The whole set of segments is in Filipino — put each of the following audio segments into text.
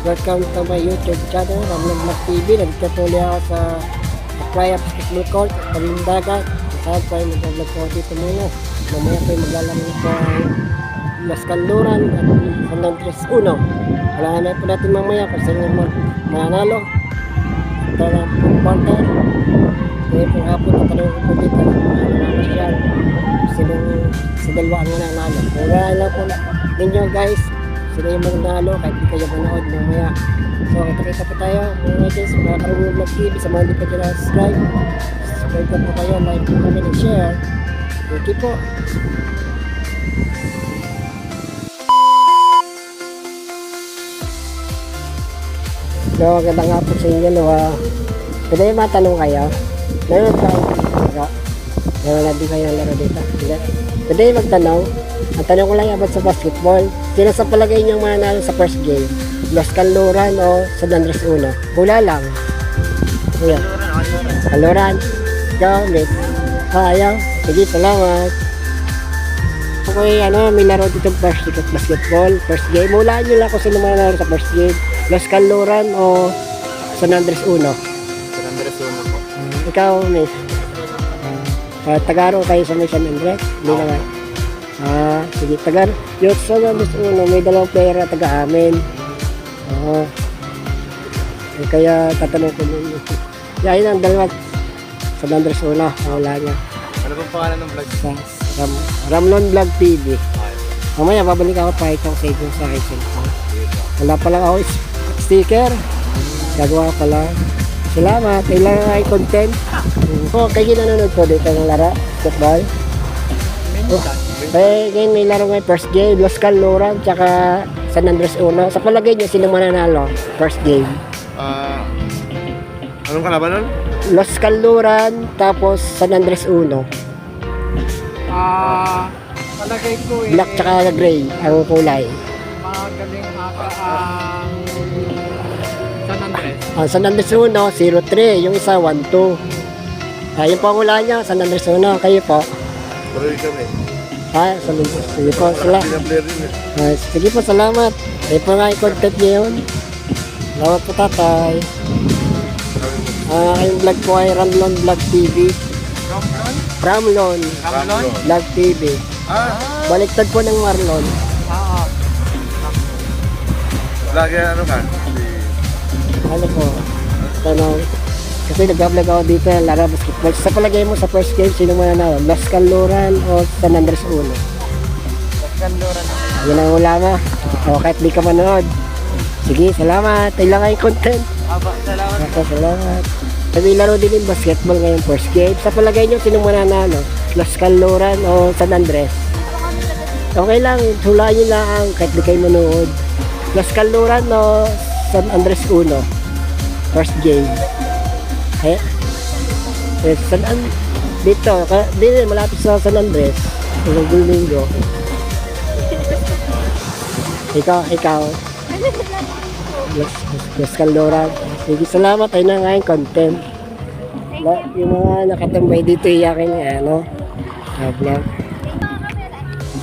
Welcome to my YouTube channel, Ramlan Vlog TV. Nandito po ulit ako sa Aquarium Basketball Court, Tabing Dagat. Saan po ay mag-vlog po dito muna. Mamaya po ay maglalaro po ang Las Canluran at San Andres 1. Wala na po natin mamaya kung saan naman mananalo. Ito lang po partner. Kaya po hapon natanong ko po dito sa mga namamasyal. Sa dalawa ang nanalo. Kaya lang po ninyo guys, sila yung mananalo kahit di kayo manood mamaya. So kita po tayo mga guys, mga Karunong Vlog TV. Sa mga hindi pa dyan subscribe na po kayo, like, comment, and share. Thank you po. So magandang hapon sa inyo. Pwede yung matanong kayo. Meron kayo laro? Meron na di kayo laro dito? Pwede yung magtanong. Ang tanong ko lang about sa basketball. Sino sa palagay niyong mananalo sa first game? Las Canluran o San Andres 1? Hula lang. Hula. Canluran. Ikaw, Miss. Ayaw. Sige, salamat. Okay, may laro dito first basketball. First game. Hulaan nyo lang kung sino mananalo sa first game. Las Canluran o San Andres 1? San Andres 1 po. Ikaw, Miss. Tagaro kayo sa may San Andres? Hindi naman. Sige, Tagar. Yung San Andres 1, may dalawang player na taga-amin. Kaya tatanong ko nun. Yan ang dalawa. San Andres 1, wala niya. Ano bang pangalan ng vlog? Ramlan Vlog TV. Mamaya, babalik ako pa itong save yung sa akin cellphone. Wala pa lang ako sticker. Gagawa pa lang. Salamat. Kailangan ay content. Kayo nanonood po dito ng laro. Football. Ngayon may laro ngayon. First game. Las Canluran. Tsaka San Andres 1. Sa palagay nyo, sino mananalo? First game. Anong kalaban nun? Las Canluran. Tapos San Andres 1. Palagay ko Black tsaka gray ang kulay. magaling ang San Andres. Ang San Andres 1, 0-3. Yung isa, 1-2. Yung pangula niya, San Andres 1. Kayo po. Pero kami. San Andres. Sige po, salamat. Player din eh. Sige po, salamat. Kayo po nga yung content niyo yun. Salamat po, tatay. Kayong vlog po ay Ramlan Vlog TV. Ramlon Vlog TV. Baliktad po ng Marlon. Lagi ano ka? Ano po? Tanong. Kasi nag-vlog ako dito ng laro basketball. Sa palagay mo sa first game, sino mananalo? Las Canluran o San Andres 1? Las Canluran. Yan ang hula mo. O kahit di ka manood. Sige, salamat. Kailangan yung content. Salamat. Salamat. Sabi laro din yung basketball ngayong first game. Sa palagay nyo, sino mananalo? Las Canluran o San Andres? Okay lang, hulaan nyo lang kahit di kayo manood. Las Canluran o San Andres 1? First game. Dito, malapit sa San Andres. Linggo. Ikaw. Las Canluran. Sige, salamat. Ayun na nga yung content. Yung mga nakatambay dito iyakin vlog.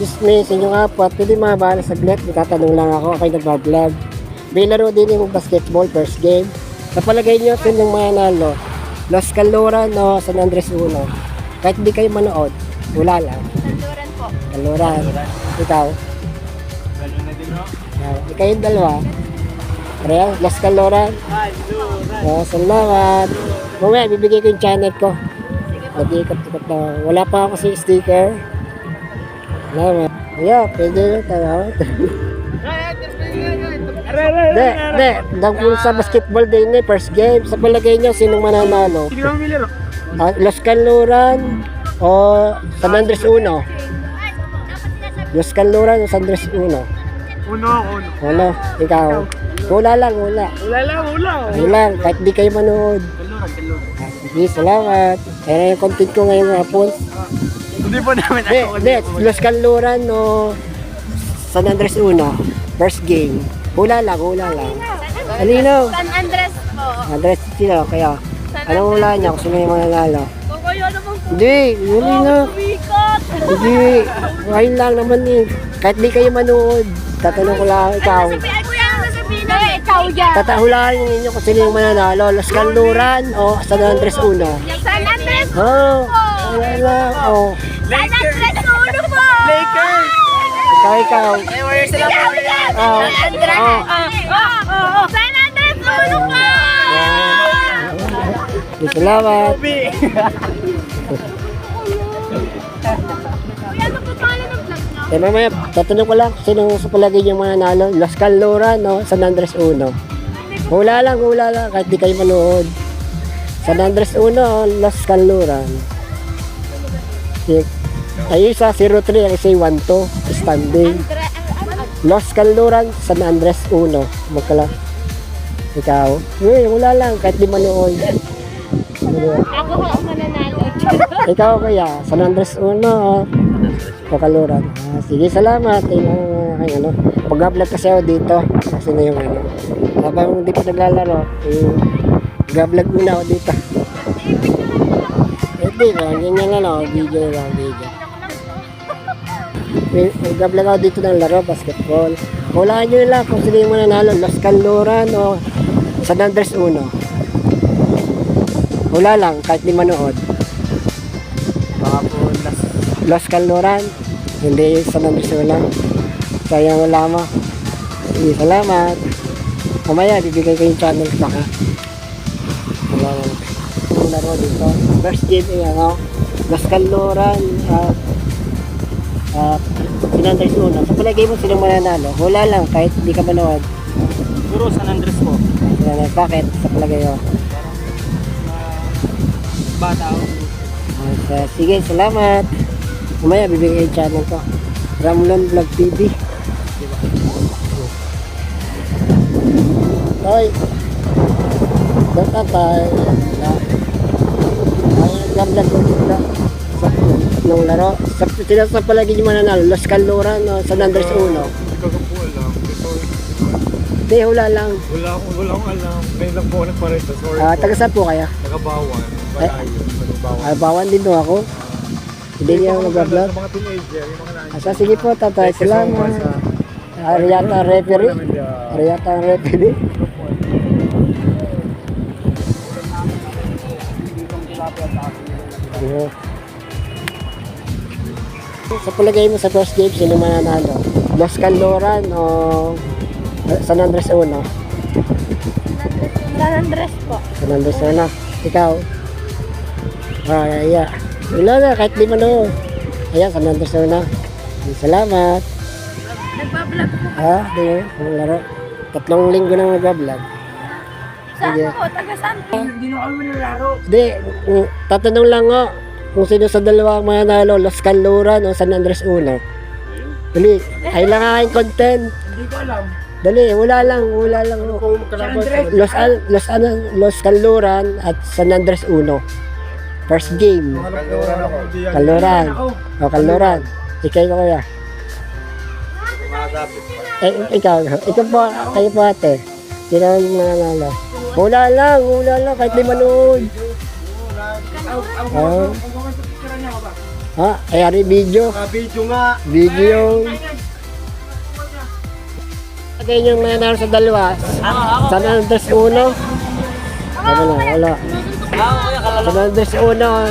Just me, sa inyo nga po. Pwede mabahala saglit. Itatanong lang ako. Okay, nagbablog. May laro din yung basketball first game. Sa palagay nyo, yung mananalo? Las Canluran o San Andres 1? Kahit hindi kayo manood, wala lang. Canluran po. Canluran. Ikaw? Ganun na din ho. Ikaw yung dalawa. Pareha, Las Canluran. Salamat. Mamaya, bibigay ko yung channel ko. Nag-iikot-ikot na. Wala pa ako si sticker. Salamat. Pwede na tayo. Hindi. Dahil sa basketball din first game. Sa palagay niyo, sinong mananalo? Sino ang milero? Las Canluran o San Andres 1? Las Canluran o San Andres 1? Uno. Ano? Ikaw? Hula lang. Wala. Lang, kahit di kayo manood. Canluran. Sige, salamat. Kaya yung content ko ngayong hapon. Hindi po namin Hindi, Las Canluran o San Andres 1? First game. Hula lang. Alino? San Andres po. Andres, sino? Kaya, anong hula niya kung sino yung mananalo? Kukuyo naman po. Hindi, huli na. Umikot. Hindi, ayun lang naman eh. Kahit di kayo manood, tatanong ko lang ikaw. Ay, kuya, ang sasabihin namin. ikaw dyan. Tatahulaan ninyo kung sino yung mananalo. Los Canluran o San Andres Uno. San Andres Oh, wala na. Oh, San Andres uno po! Lakers! ikaw. Ikaw dyan! Oh, San Andres! oh. San Andres uno po! Salamat. Kuya, ano po pangalan ng vlog niyo? Eh mamaya, tatanong ko lang kung sino sa palagay yung mananalo. Los Canluran o San Andres Uno. Hula lang, kahit di kayo manood. San Andres Uno o Los Canluran. Ay, isa 03, ang isa 12, standing. Los Canluran, San Andres Uno. Magkala. Ikaw? Hula lang, kahit di manood. Ako ho ang mananalo. Ikaw kaya, San Andres Uno o Canluran. Sige, salamat. Ano, pag-vlog kasi ako dito. Kasi na yung ano. Habang hindi pa naglalaro, mag-vlog muna ako dito. Hindi ba, ganyan lang ako, video lang, video. Mag-vlog ako dito ng laro, basketball. Hulaan nyo lang kung sino yung mananalo, Los Canluran o San Andres Uno. Hula lang, kahit di manood. Baka po Los Canluran, hindi San Andres Uno. Sayang wala mo. Sige, salamat. Mamaya, bibigay ko yung channel baka. Wala lang. Yung laro dito. First game ay ano, Los Canluran at San Andres Uno. Sa palagay mo silang mananalo. Hula lang, kahit di ka manood. Siguro San Andres po. Bakit? Sa palagay mo. Bata ako. Sige, salamat. Mamaya, bibigay yung channel ko. Ramlon Vlog TV. Hoy. Tatay. Ay, nag-vlog ko dito. Nung laro. Sa palagi yung mananalo. Los Canluran o San Andres Uno. Kagapo lang. Hindi, hula lang. Wala akong alam. Ngayon lang po ako nagparito. Sorry po. Taga saan po kaya? Nagabawan. Malayo. Nagabawan. Bawan din po ako. Hindi niya ako nag-vlog. Sa mga teenager, yung mga nais. Sige po, tatay. Salamat. Ariata ang referee. Ariata ang referee. Yeah. Sa palagay mo sa first game, sino mananalo? Los Canluran o San Andres Uno? San Andres po. San Andres Uno. Ikaw? Yeah. Wala na, kahit di mano. Ayan, San Andres Uno. Salamat. Nagbablog po. Di ang laro. 3 linggo na mag-vlog. Saan Sige. po? Taga saan po? Hindi na kami nalaro. Hindi, tatanong lang nga kung sino sa dalawang mananalo, Los Canluran o San Andres Uno. Dali, ay lang aking content. Hindi ko alam. Dali, wala lang. Los Canluran at San Andres Uno. First game. Canluran ako. Canluran. O, Canluran. Ikaw ko kaya. Ikaw po, kayo po ate. Sino ang mananalo? Wala lang, kahit di manood. Ayari video. Video nga. Video. Lagay nyo mananalo sa dalawa. San Andres Uno. Wala. San Andres Uno.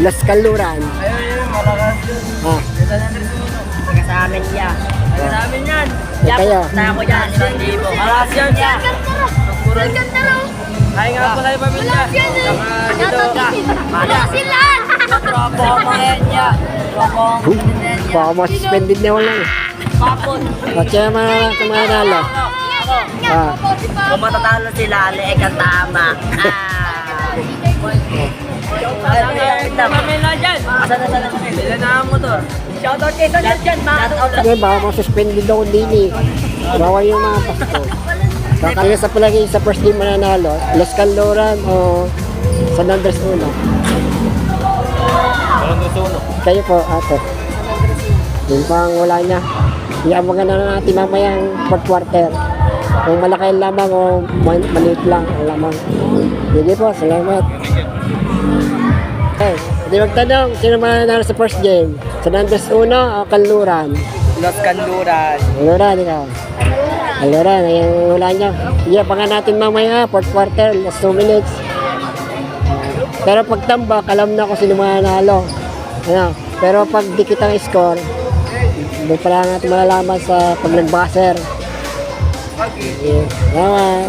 Los Canluran. Taga sa amin yan. Taga sa amin yan. Kayo. Punta ako dyan, 5,000. Malas yan. Ay nga pala yung pamilya. Saka dito. Wala sila! Tropo ko mga yan yan. Tropo ko mga yan yan. Baka masuspended na wala. Papon. At siya mananalo. Kung matatalo sila, leeg ang tama. Pamilya dyan. Asan na sana kami? Bila na ang motor. Shoutout kayo sa dyan. Hindi, baka masuspended ako din eh. Bawal yung mga pasto. Kakaya sa palagi sa first game mananalo, Los Canluran o San Andres Uno. Kayo po, ate. Yung pang wala niya. Iabangan na natin mamaya ang fourth quarter. Kung malaki ang lamang o maliit lang ang lamang. Sige po, salamat. Okay, hindi magtanong, sino mananalo sa first game? San Andres Uno o Canluran? Los Canluran. Canluran, ikaw. Wala. Alora, yung hula nyo. Sige, abangan natin mamaya, fourth quarter, last 2 minutes. Pero pag tambak, alam na kung sino mananalo. Ano? Pero pag dikit ang score, doon pala natin malalaman sa pag nag-buzzer. Salamat.